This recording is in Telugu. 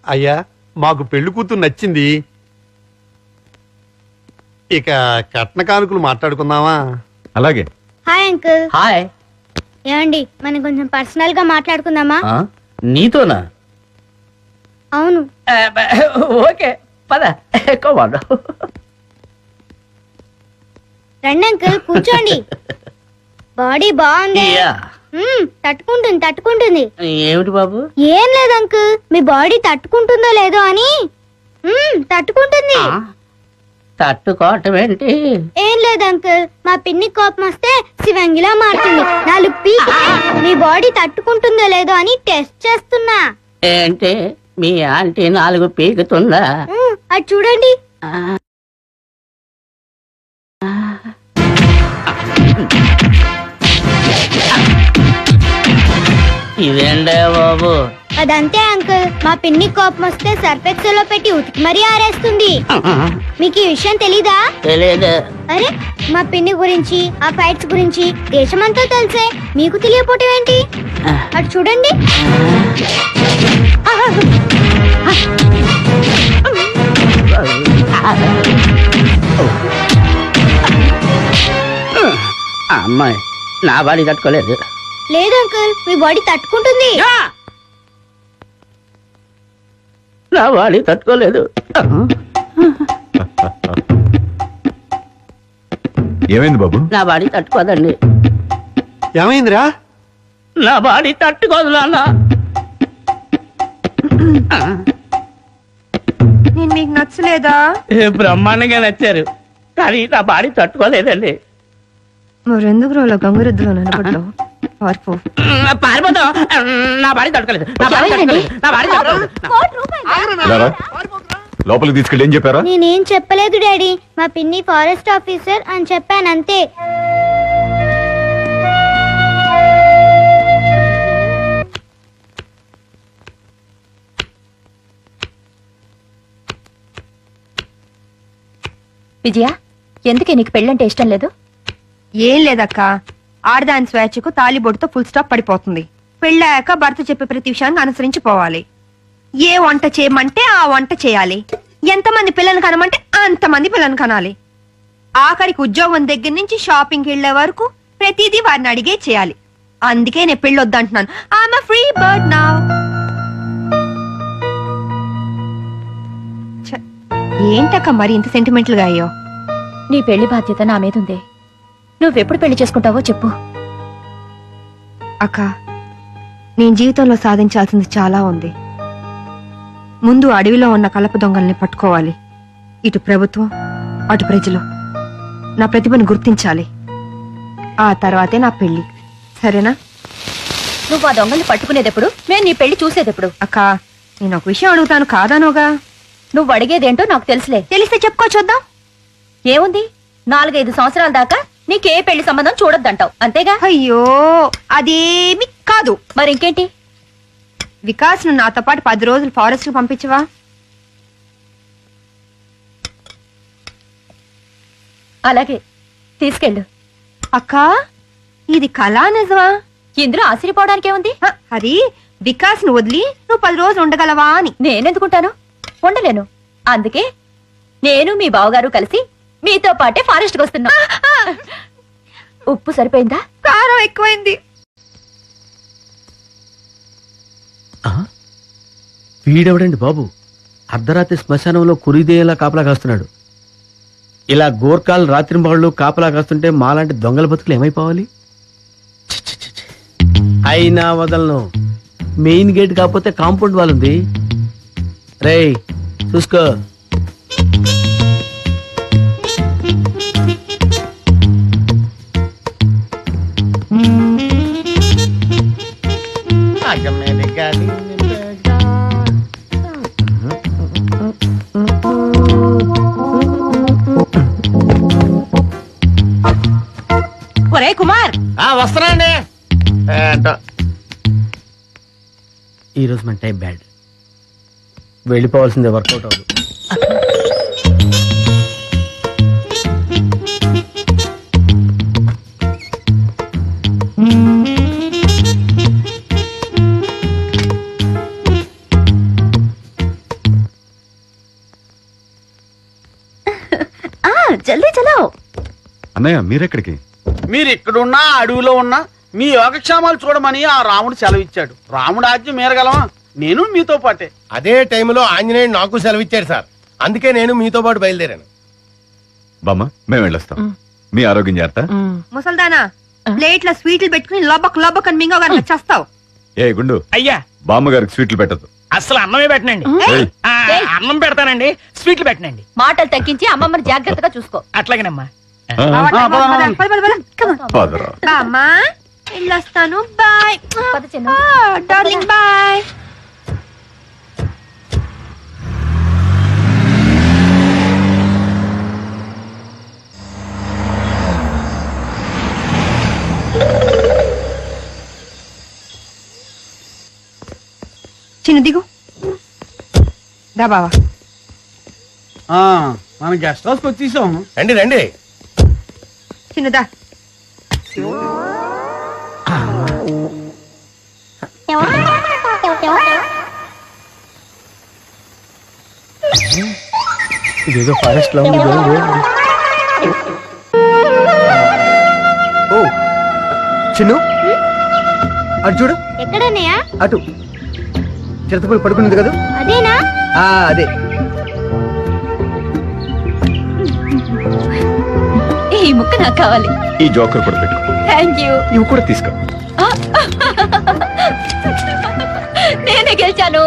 అయ్యా మాకు పెళ్లి కూతురు నచ్చింది. ఇక కట్న కానుకలు మాట్లాడుకుందామా? అలాగే. Hi uncle. హాయ్. ఏమండి మనం కొంచెం పర్సనల్ గా మాట్లాడుకుందామా? నీతోనా? అవును. ఓకే పద. కోవాడు రండి అంకుల్ కూర్చోండి. బాడీ బాగుంది. తట్టుకుంటుంది. ఏమిటి బాబు? ఏం లేదు అంకుల్, మీ బాడీ తట్టుకుంటుందో లేదో అని. తట్టుకుంటుంది. తట్టుకోవటం ఏంటి? ఏం లేదు అంకుల్, మా పిన్ని కోపం వస్తే శివంగిలా మారుతుంది. 4 పీకి మీ బాడీ తట్టుకుంటుందో లేదో అని టెస్ట్ చేస్తున్నా. ఏంటి మీ ఆంటీ 4 పీకుతుందా? అది చూడండి. ఇదేంటే బాబు? అదంతే అంకుల్, మా పిన్ని కోపం వస్తే సర్ఫెక్సల్ లో పెట్టి ఉతికి మరీ ఆరేస్తుంది. మీకు ఈ విషయం తెలీదా? తెలీదు. అరే మా పిన్ని గురించి ఆ ఫైట్స్ గురించి దేశమంతా తెలిసే మీకు తెలియపోవటం ఏంటి? అటు చూడండి. అమ్మాయి నా బాడీ తట్టుకోలేదు. లేదు అంకుల్, మీ బాడీ తట్టుకుంటుంది. నా బాడీ తట్టుకోలేదు. ఏమైంది బాబు? నా బాడీ తట్టుకోదండి. ఏమైందిరా? నా బాడీ తట్టుకోదు నాన్న. నేను మీకు నచ్చలేదా? బ్రహ్మాండంగా నచ్చారు, కానీ నా బాడీ తట్టుకోలేదండి. మరెందుకు రోలో గంగురెద్దులో నిలబడ్డావు? పారిపోతాం. నా బాడీ తట్టుకోలేదు. నా బాడీ తట్టుకోలేదు. నా బాడీ తట్టుకోలేదు. రారా, లోపలికి తీసుకెళ్ళి ఏం చెప్పారా? నేనేం చెప్పలేదు డాడీ, మా పిన్ని ఫారెస్ట్ ఆఫీసర్ అని చెప్పాను అంతే. విజయ, ఎందుకే నీకు పెళ్ళంటే ఇష్టం లేదు? ఏం లేదక్క, ఆడదాని స్వేచ్ఛకు తాలిబొట్టుతో ఫుల్ స్టాప్ పడిపోతుంది. పెళ్ళాక భర్త చెప్పే ప్రతి విషయాన్ని అనుసరించి పోవాలి. ఏ వంట చేయమంటే ఆ వంట చేయాలి. ఎంతమంది పిల్లల్ని కనమంటే అంతమంది పిల్లల్ని కనాలి. ఆఖరికి ఉద్యోగం దగ్గర నుంచి షాపింగ్కి వెళ్లే వరకు ప్రతిదీ వారిని అడిగే చేయాలి. అందుకే నేను పెళ్ళొద్దంటున్నాను. I'm free bird now. ఏంటక్క మరి ఇంత సెంటిమెంటల్ గా అయ్యో? నీ పెళ్లి బాధ్యత నా మీదుందే. నువ్వెప్పుడు పెళ్లి చేసుకుంటావో చెప్పు. అక్క, నేను జీవితంలో సాధించాల్సింది చాలా ఉంది. ముందు అడవిలో ఉన్న కలప దొంగల్ని పట్టుకోవాలి. ఇటు ప్రభుత్వం అటు ప్రజలు నా ప్రతిభను గుర్తించాలి. ఆ తర్వాతే నా పెళ్లి. సరేనా? నువ్వు ఆ దొంగల్ని పట్టుకునేదెప్పుడు, మేము నీ పెళ్లి చూసేదెప్పుడు? అక్క, నేను ఒక విషయం అడుగుతాను, కాదానోగా? నువ్వు అడిగేదేంటో నాకు తెలుసులే. తెలిస్తే చెప్పుకో చూద్దాం. ఏముంది, 4-5 సంవత్సరాల దాకా నీకే పెళ్లి సంబంధం చూడొద్దంటావు, అంతేగా? అయ్యో, అదేమి కాదు. మరి ఇంకేంటి? వికాస్ ను నాతో పాటు 10 రోజులు ఫారెస్ట్ కు పంపించవా? అలాగే, తీసుకెళ్ళు. అక్క, ఇది కళా నిజమా? ఇందులో ఆశ్చర్యపోవడానికి ఏముంది? అది వికాస్ ను వదిలి నువ్వు 10 రోజులు ఉండగలవా అని. నేనెందుకుంటాను, ఉండలేను. అందుకే నేను మీ బావగారు కలిసి మీతో పాటే ఫారెస్ట్ కి వస్తున్నా. ఉప్పు సరిపోయిందా? కారం ఎక్కువైంది. వీడెవడండి బాబు, అర్ధరాత్రి శ్మశానంలో కురిదేలా కాపలా కాస్తున్నాడు. ఇలా గోర్ఖాలు రాత్రింబాళ్ళు కాపలా కాస్తుంటే మాలాంటి దొంగల బతుకులు ఏమైపోవాలి? ఛీ, ఛీ, ఛీ, ఛీ. అయినా వదలను. మెయిన్ గేట్ కాకపోతే కాంపౌండ్ వాల్ ఉంది. రేయ్ చూసుకో. ఒరే కుమార్. వస్తున్నాండి. ఈరోజు మన టైం బ్యాడ్, వెళ్ళిపోవాల్సిందే, వర్కౌట్ అవ్వదు. జల్దీ చలో. అన్నయ్య మీరెక్కడికి? మీరు ఇక్కడున్నా అడవిలో ఉన్నా మీ యోగక్షేమాలు చూడమని ఆ రాముడు సెలవిచ్చాడు. రాముడు ఆజ్ఞ మీరగలమా? నేను మీతో పాటే. అదే టైంలో ఆంజనేయుడు నాకు సెలవిచ్చాడు సార్. అందుకే నేను మీతో పాటు బయలుదేరాను. బామ్మ మేము వెళ్ళొస్తాం. మీ ఆరోగ్యం జాగ్రత్త. ముసల్దానా ప్లేట్ల స్వీట్లు పెట్టుకుని లబ్బక్ లబ్బక్ అని మింగో గనక చేస్తావు. ఏ గుండు, అయ్యా బామ్మ గారికి స్వీట్లు పెట్టదు. అసలు అన్నమే పెట్టనండి. ఏయ్, ఆ, అన్నం పెడతానండి, స్వీట్లు పెట్టనండి. మాటలు తగ్గించి అమ్మమ్మని జాగ్రత్తగా చూసుకో. అట్లాగేనమ్మా. ఆ, బామ్మా పదరా. వెళ్ళొస్తాను. బాయ్ పద చిన్న. Darling bye. చిన్న దిగు దా బావా. మన గెస్ట్ హౌస్ వచ్చేసాం. రండి రండి. చిన్నదా ఇదేదో ఫారెస్ట్ లో ఉంది. ఓ చిన్ను అటు చూడు. ఎక్కడన్నయ్యా? అటు చిరతపోయి పడుకున్నది కదా. అదేనా? అదే. ఈ ముక్క నాకు కావాలి. ఈ జోకర్ కూడా పెట్టు. Thank you. ఇవి కూడా తీసుకో. నేనే గెలిచాను.